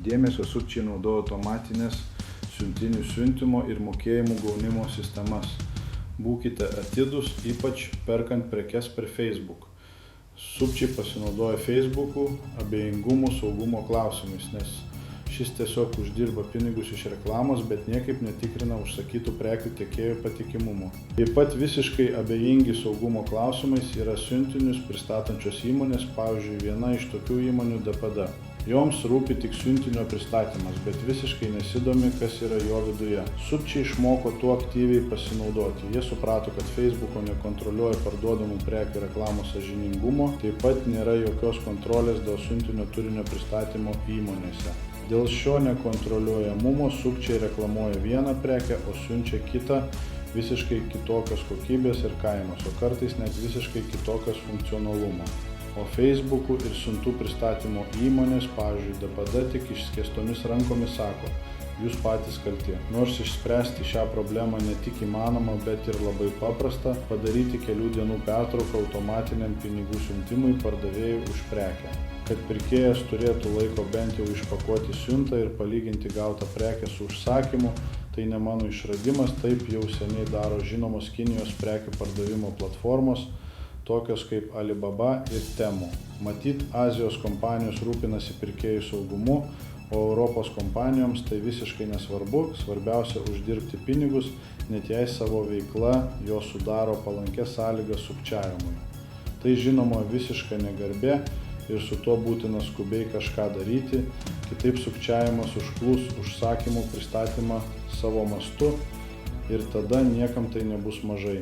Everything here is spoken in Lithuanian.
Dėmesio sukčiai naudoja automatinės siuntinių siuntimo ir mokėjimų gaunimo sistemas. Būkite atidūs, ypač perkant prekes per Facebook. Sukčiai pasinaudoja Facebook'u abejingumo saugumo klausimais, nes šis tiesiog uždirba pinigus iš reklamos, bet niekaip netikrina užsakytų prekių tiekėjų patikimumo. Taip pat visiškai abejingi saugumo klausimais yra siuntinius pristatančios įmonės, pavyzdžiui, viena iš tokių įmonių DPD. Joms rūpi tik siuntinio pristatymas, bet visiškai nesidomi, kas yra jo viduje. Sukčiai išmoko tuo aktyviai pasinaudoti. Jie suprato, kad Facebook'o nekontroliuoja parduodamų prekių reklamos sąžiningumo, taip pat nėra jokios kontrolės dėl siuntinio turinio pristatymo įmonėse. Dėl šio nekontroliuojamumo sukčiai reklamuoja vieną prekę, o siunčia kitą visiškai kitokios kokybės ir kainos, o kartais net visiškai kitokios funkcionalumo. O Facebook'ų ir siuntų pristatymo įmonės, pavyzdžiui, DPD, tik išskėstomis rankomis sako, jūs patys kalti. Nors išspręsti šią problemą ne tik įmanoma, bet ir labai paprasta, padaryti kelių dienų pertrauką automatiniam pinigų siuntimui pardavėjui už prekę. Kad pirkėjas turėtų laiko bent jau išpakuoti siuntą ir palyginti gautą prekę su užsakymu, tai ne mano išradimas, taip jau seniai daro žinomos Kinijos prekių pardavimo platformos, tokios kaip Alibaba ir Temu. Matyt, Azijos kompanijos rūpinasi pirkėjų saugumu, o Europos kompanijoms tai visiškai nesvarbu, svarbiausia uždirbti pinigus, net jei savo veikla jos sudaro palankės sąlygas sukčiavimui. Tai žinoma visiška negarbė ir su tuo būtina skubiai kažką daryti, kitaip sukčiavimas užplūs užsakymų pristatymą savo mastu ir tada niekam tai nebus mažai.